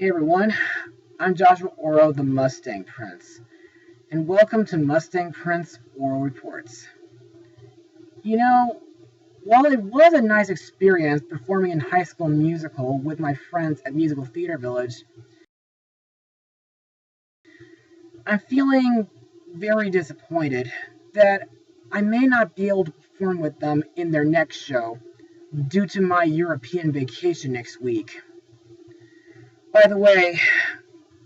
Hey everyone, I'm Joshua Orro, the Mustang Prince, and welcome to Mustang Prince Oral Reports. You know, while it was a nice experience performing in High School Musical with my friends at Musical Theater Village, I'm feeling very disappointed that I may not be able to perform with them in their next show due to my European vacation next week. By the way,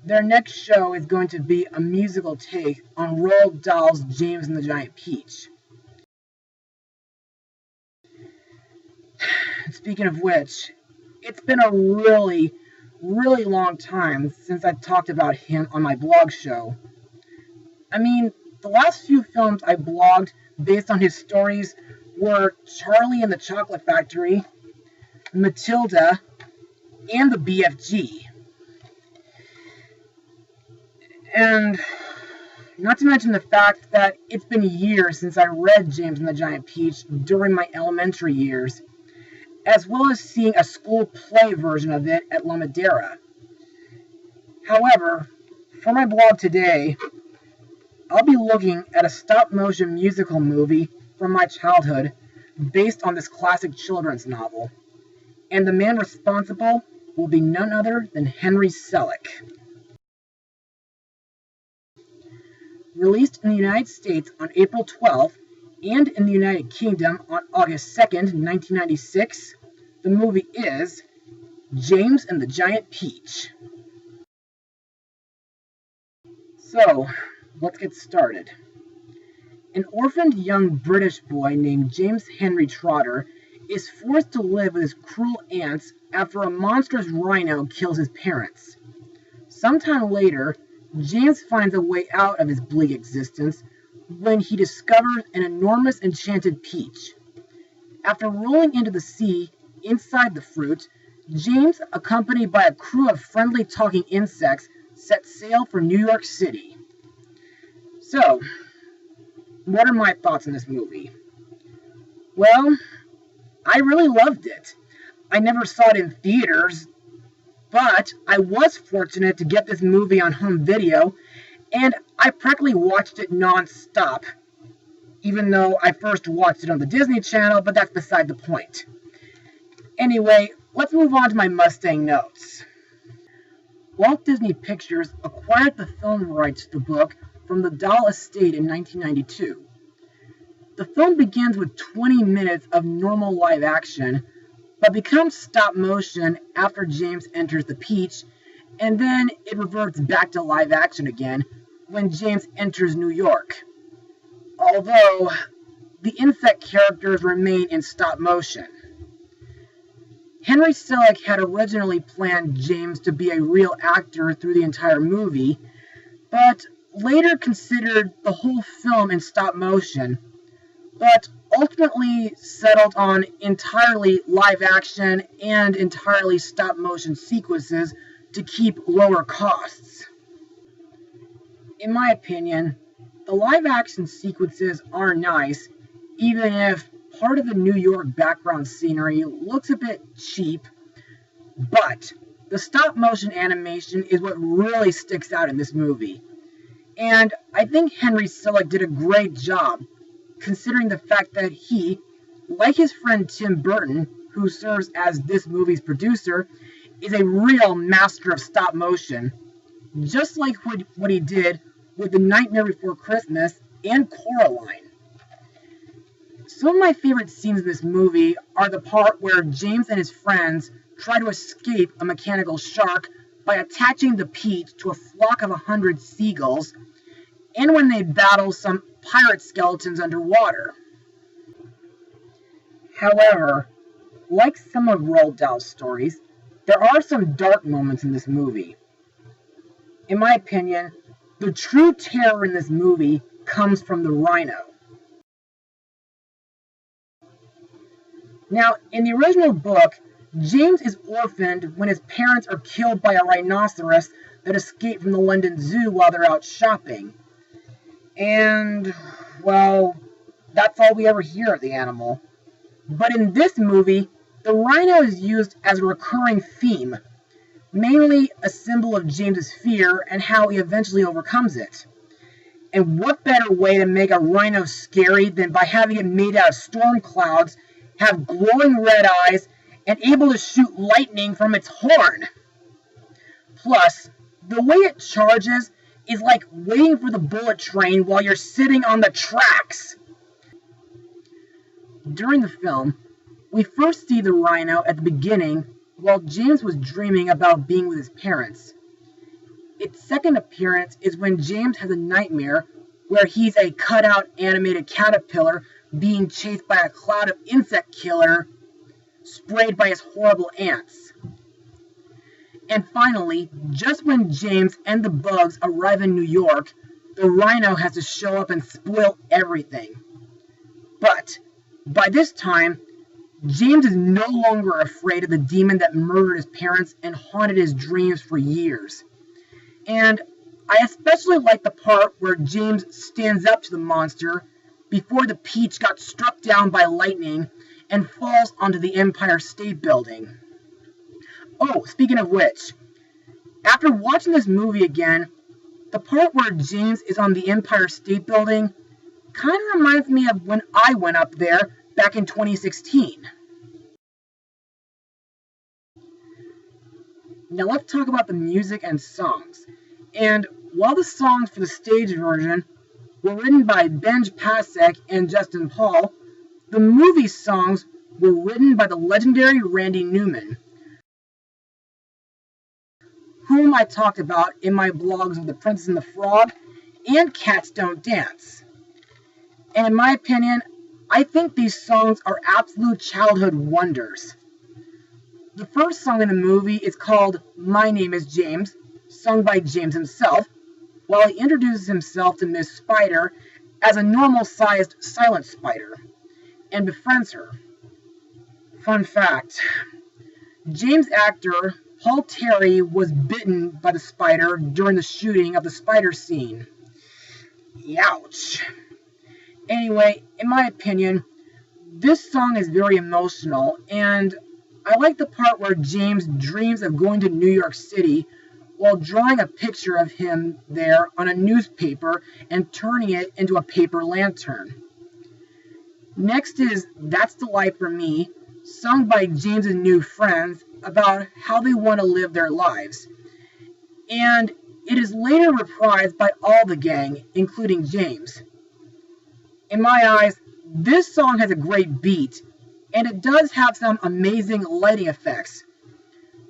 their next show is going to be a musical take on Roald Dahl's James and the Giant Peach. Speaking of which, it's been a really long time since I've talked about him on my blog show. I mean, the last few films I blogged based on his stories were Charlie and the Chocolate Factory, Matilda, and the BFG. And not to mention the fact that it's been years since I read James and the Giant Peach during my elementary years, as well as seeing a school play version of it at La Madera. However, for my blog today, I'll be looking at a stop-motion musical movie from my childhood based on this classic children's novel, and the man responsible will be none other than Henry Selick. Released in the United States on April 12th and in the United Kingdom on August 2nd, 1996, the movie is James and the Giant Peach. So, let's get started. An orphaned young British boy named James Henry Trotter is forced to live with his cruel aunts after a monstrous rhino kills his parents. Sometime later, James finds a way out of his bleak existence when he discovers an enormous enchanted peach. After rolling into the sea inside the fruit, James, accompanied by a crew of friendly talking insects, set sail for New York City. So, what are my thoughts on this movie? Well, I really loved it. I never saw it in theaters, but I was fortunate to get this movie on home video, and I practically watched it non-stop, even though I first watched it on the Disney Channel, but that's beside the point. Anyway, let's move on to my Mustang notes. Walt Disney Pictures acquired the film rights to the book from the Dahl estate in 1992. The film begins with 20 minutes of normal live action, but becomes stop motion after James enters the Peach, and then it reverts back to live action again when James enters New York. Although, the insect characters remain in stop motion. Henry Selick had originally planned James to be a real actor through the entire movie, but later considered the whole film in stop motion, but ultimately settled on entirely live action and entirely stop motion sequences to keep lower costs. In my opinion, the live action sequences are nice, even if part of the New York background scenery looks a bit cheap, but the stop motion animation is what really sticks out in this movie. And I think Henry Selick did a great job, considering the fact that he, like his friend Tim Burton, who serves as this movie's producer, is a real master of stop motion, just like what he did with The Nightmare Before Christmas and Coraline. Some of my favorite scenes in this movie are the part where James and his friends try to escape a mechanical shark by attaching the Peach to a flock of 100 seagulls, and when they battle some pirate skeletons underwater. However, like some of Roald Dahl's stories, there are some dark moments in this movie. In my opinion, the true terror in this movie comes from the rhino. Now, in the original book, James is orphaned when his parents are killed by a rhinoceros that escaped from the London Zoo while they're out shopping. And, well, that's all we ever hear of the animal. But in this movie, the rhino is used as a recurring theme. mainly a symbol of James's fear and how he eventually overcomes it. And what better way to make a rhino scary than by having it made out of storm clouds, have glowing red eyes, and able to shoot lightning from its horn? Plus, the way it charges is like waiting for the bullet train while you're sitting on the tracks. During the film, we first see the rhino at the beginning while James was dreaming about being with his parents. Its second appearance is when James has a nightmare where he's a cutout animated caterpillar being chased by a cloud of insect killer sprayed by his horrible ants. And finally, just when James and the bugs arrive in New York, the rhino has to show up and spoil everything. But by this time, James is no longer afraid of the demon that murdered his parents and haunted his dreams for years. And I especially like the part where James stands up to the monster before the peach got struck down by lightning and falls onto the Empire State Building. Oh, speaking of which, after watching this movie again, the part where James is on the Empire State Building kind of reminds me of when I went up there back in 2016. Now let's talk about the music and songs. And while the songs for the stage version were written by Benj Pasek and Justin Paul, the movie songs were written by the legendary Randy Newman, whom I talked about in my blogs of The Princess and the Frog and Cats Don't Dance. And in my opinion, I think these songs are absolute childhood wonders. The first song in the movie is called My Name is James, sung by James himself, while he introduces himself to Miss Spider as a normal-sized silent spider, and befriends her. Fun fact, James' actor Paul Terry was bitten by the spider during the shooting of the spider scene. Ouch. Anyway, in my opinion, this song is very emotional, and I like the part where James dreams of going to New York City while drawing a picture of him there on a newspaper and turning it into a paper lantern. Next is That's the Life for Me, sung by James's new friends about how they want to live their lives. And it is later reprised by all the gang, including James. In my eyes, this song has a great beat, and it does have some amazing lighting effects,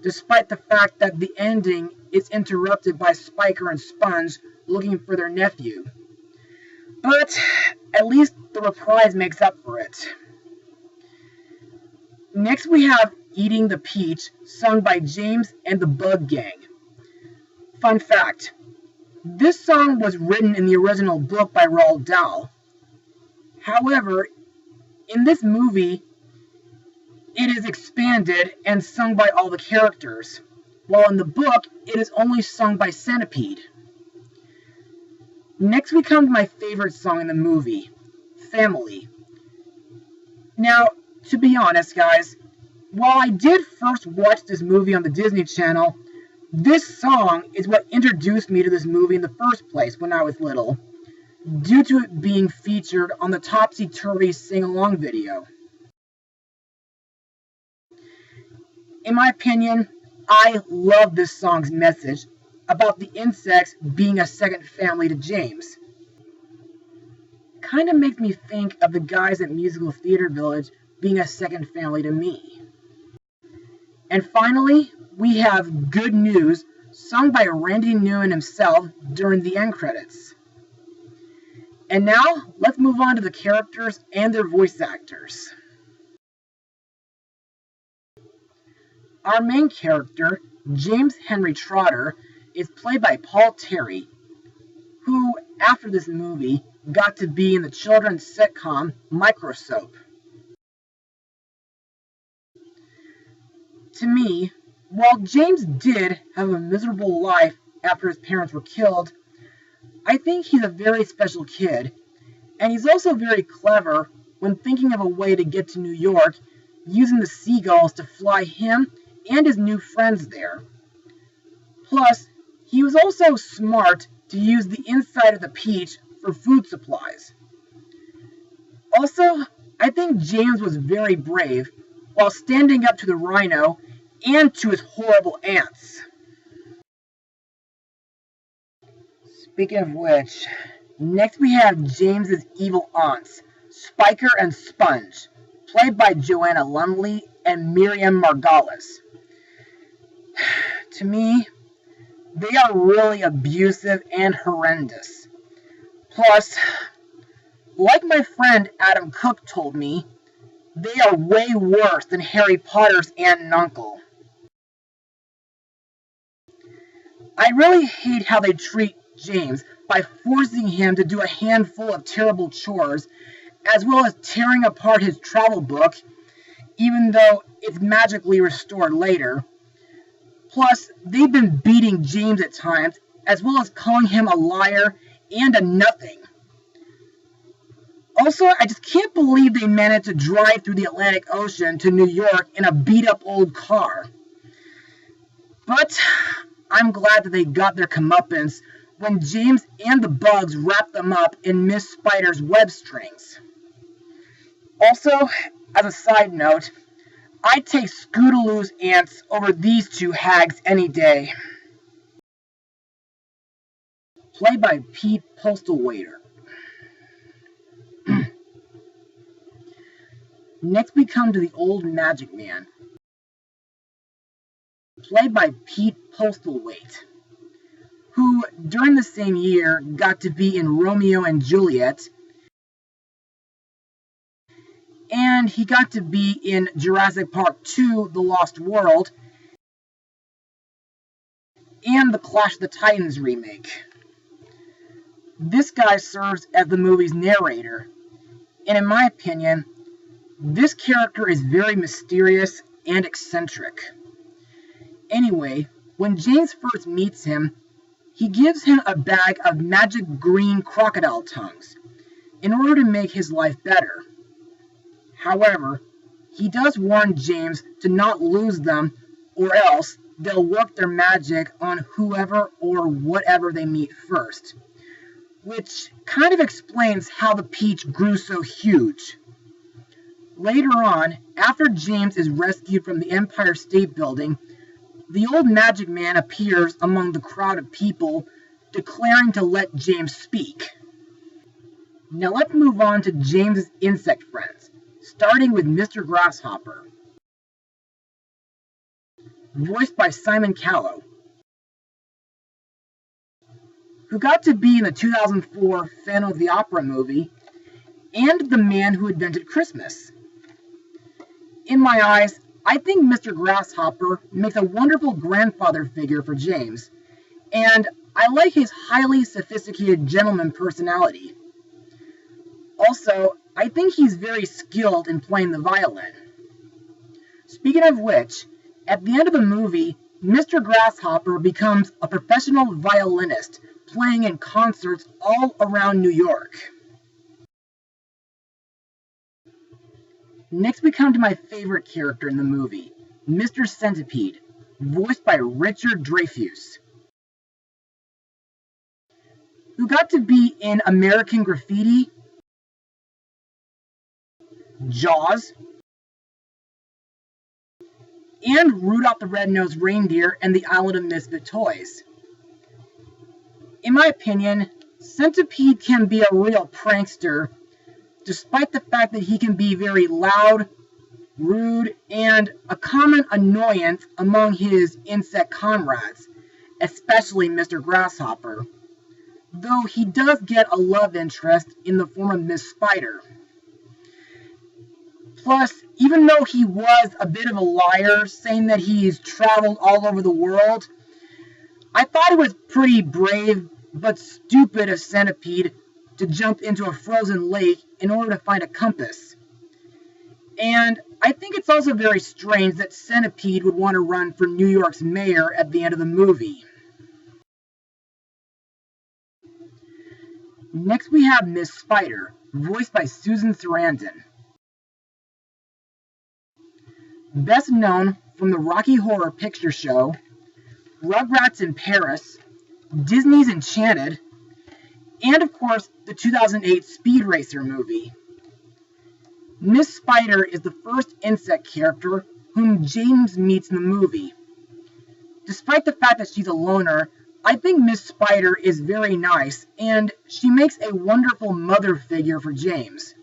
despite the fact that the ending is interrupted by Spiker and Sponge looking for their nephew. But at least the reprise makes up for it. Next we have Eating the Peach, sung by James and the Bug Gang. Fun fact, this song was written in the original book by Roald Dahl. However, in this movie, it is expanded and sung by all the characters, while in the book, it is only sung by Centipede. Next we come to my favorite song in the movie, Family. Now, to be honest, guys, while I did first watch this movie on the Disney Channel, this song is what introduced me to this movie in the first place when I was little, due to it being featured on the Topsy Turvy sing-along video. In my opinion, I love this song's message about the insects being a second family to James. Kind of makes me think of the guys at Musical Theater Village being a second family to me. And finally, we have Good News, sung by Randy Newman himself during the end credits. And now, let's move on to the characters and their voice actors. Our main character, James Henry Trotter, is played by Paul Terry, who, after this movie, got to be in the children's sitcom Microsoap. To me, while James did have a miserable life after his parents were killed, I think he's a very special kid, and he's also very clever when thinking of a way to get to New York using the seagulls to fly him and his new friends there. Plus, he was also smart to use the inside of the peach for food supplies. Also, I think James was very brave while standing up to the rhino and to his horrible aunts. Speaking of which, next we have James's evil aunts, Spiker and Sponge, played by Joanna Lumley and Miriam Margolis. To me, they are really abusive and horrendous. Plus, like my friend Adam Cook told me, they are way worse than Harry Potter's aunt and uncle. I really hate how they treat James by forcing him to do a handful of terrible chores, as well as tearing apart his travel book, even though it's magically restored later. Plus, they've been beating James at times, as well as calling him a liar and a nothing. Also, I just can't believe they managed to drive through the Atlantic Ocean to New York in a beat-up old car. But I'm glad that they got their comeuppance when James and the bugs wrapped them up in Miss Spider's web strings. Also, as a side note, I'd take Scootaloo's aunts over these two hags any day. Played by Pete Postlethwaite. Next we come to the Old Magic Man, played by Pete Postlethwaite, who during the same year got to be in Romeo and Juliet, and he got to be in Jurassic Park 2, The Lost World, and the Clash of the Titans remake. This guy serves as the movie's narrator, and in my opinion, this character is very mysterious and eccentric. Anyway, when James first meets him, he gives him a bag of magic green crocodile tongues in order to make his life better. However, he does warn James to not lose them, or else they'll work their magic on whoever or whatever they meet first, which kind of explains how the peach grew so huge. Later on, after James is rescued from the Empire State Building, the Old Magic Man appears among the crowd of people, declaring to let James speak. Now let's move on to James's insect friends, starting with Mr. Grasshopper, voiced by Simon Callow, who got to be in the 2004 Phantom of the Opera movie, and The Man Who Invented Christmas. In my eyes, I think Mr. Grasshopper makes a wonderful grandfather figure for James, and I like his highly sophisticated gentleman personality. Also, I think he's very skilled in playing the violin. Speaking of which, at the end of the movie, Mr. Grasshopper becomes a professional violinist, playing in concerts all around New York. Next we come to my favorite character in the movie, Mr. Centipede, voiced by Richard Dreyfuss, who got to be in American Graffiti, Jaws, and Rudolph the Red-Nosed Reindeer and the Island of Misfit Toys. In my opinion, Centipede can be a real prankster, despite the fact that he can be very loud, rude, and a common annoyance among his insect comrades, especially Mr. Grasshopper, though he does get a love interest in the form of Miss Spider. Plus, even though he was a bit of a liar, saying that he's traveled all over the world, I thought it was pretty brave but stupid of Centipede to jump into a frozen lake in order to find a compass. And I think it's also very strange that Centipede would want to run for New York's mayor at the end of the movie. Next we have Miss Spider, voiced by Susan Sarandon, best known from the Rocky Horror Picture Show, Rugrats in Paris, Disney's Enchanted, and of course the 2008 Speed Racer movie. Miss Spider is the first insect character whom James meets in the movie. Despite the fact that she's a loner, I think Miss Spider is very nice, and she makes a wonderful mother figure for James.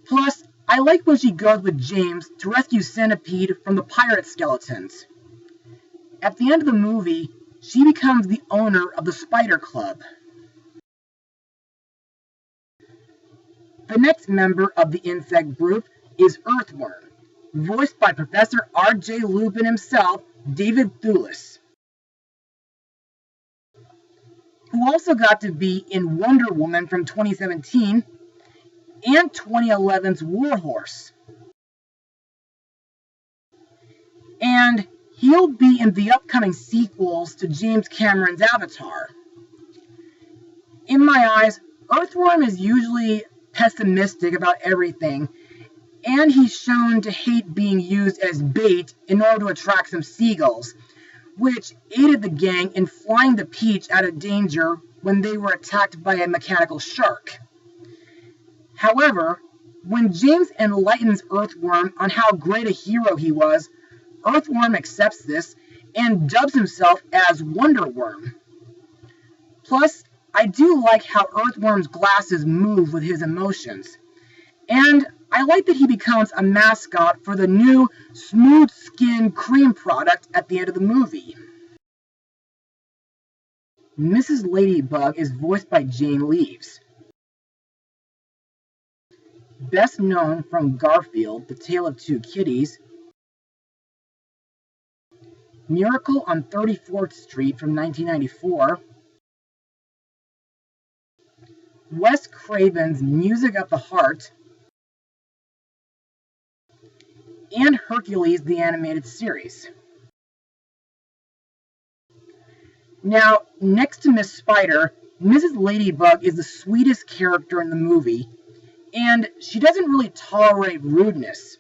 Plus, I like when she goes with James to rescue Centipede from the pirate skeletons. At the end of the movie, she becomes the owner of the Spider Club. The next member of the insect group is Earthworm, voiced by Professor R.J. Lupin himself, David Thewlis, who also got to be in Wonder Woman from 2017 and 2011's Warhorse. And he'll be in the upcoming sequels to James Cameron's Avatar. In my eyes, Earthworm is usually pessimistic about everything, and he's shown to hate being used as bait in order to attract some seagulls, which aided the gang in flying the Peach out of danger when they were attacked by a mechanical shark. However, when James enlightens Earthworm on how great a hero he was, Earthworm accepts this and dubs himself as Wonder Worm. Plus, I do like how Earthworm's glasses move with his emotions. And I like that he becomes a mascot for the new Smooth Skin cream product at the end of the movie. Mrs. Ladybug is voiced by Jane Leeves, best known from Garfield, The Tale of Two Kitties, Miracle on 34th Street from 1994, Wes Craven's Music of the Heart, and Hercules the Animated Series. Now, next to Miss Spider, Mrs. Ladybug is the sweetest character in the movie, and she doesn't really tolerate rudeness.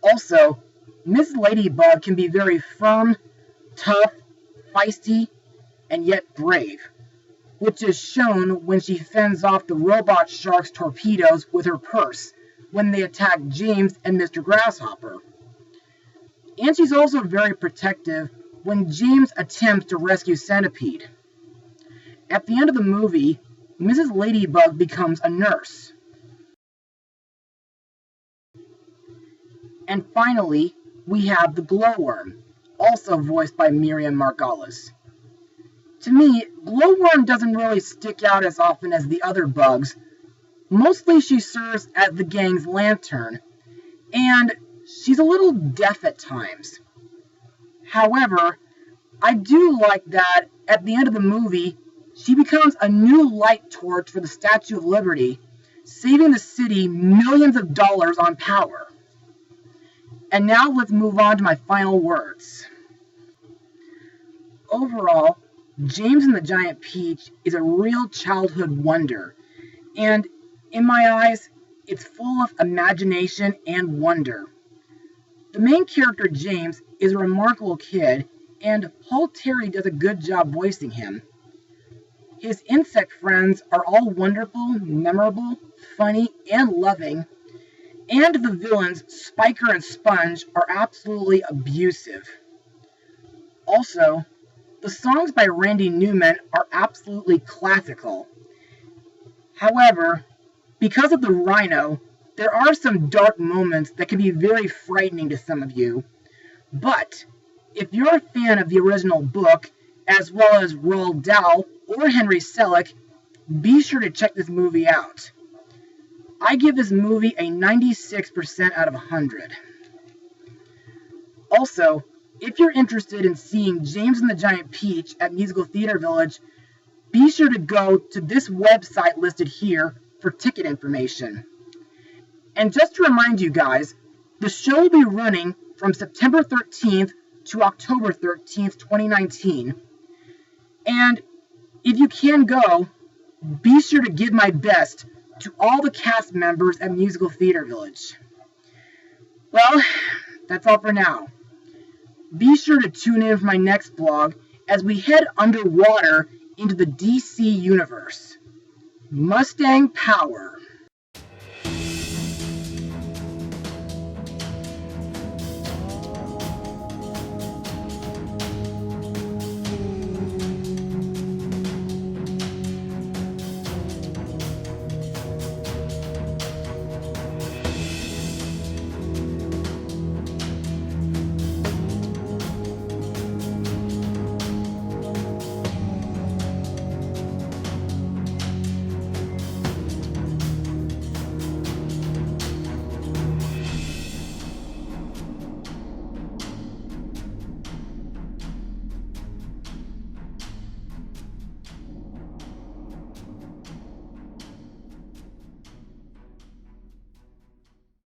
Also, Miss Ladybug can be very firm, tough, feisty, and yet brave, which is shown when she fends off the robot shark's torpedoes with her purse when they attack James and Mr. Grasshopper. And she's also very protective when James attempts to rescue Centipede. At the end of the movie, Mrs. Ladybug becomes a nurse. And finally, we have the Glowworm, also voiced by Miriam Margolyes. To me, Glowworm doesn't really stick out as often as the other bugs. Mostly she serves as the gang's lantern, and she's a little deaf at times. However, I do like that at the end of the movie, she becomes a new light torch for the Statue of Liberty, saving the city millions of dollars on power. And now let's move on to my final words. Overall, James and the Giant Peach is a real childhood wonder, and in my eyes, it's full of imagination and wonder. The main character, James, is a remarkable kid, and Paul Terry does a good job voicing him. His insect friends are all wonderful, memorable, funny, and loving, and the villains, Spiker and Sponge, are absolutely abusive. Also, the songs by Randy Newman are absolutely classical. However, because of the rhino, there are some dark moments that can be very frightening to some of you. But if you're a fan of the original book, as well as Roald Dahl or Henry Selick, be sure to check this movie out. I give this movie a 96% out of 100. Also, if you're interested in seeing James and the Giant Peach at Musical Theater Village, be sure to go to this website listed here for ticket information. And just to remind you guys, the show will be running from September 13th to October 13th, 2019. And if you can go, be sure to give my best to all the cast members at Musical Theater Village. Well, that's all for now. Be sure to tune in for my next blog as we head underwater into the DC universe. Mustang Power.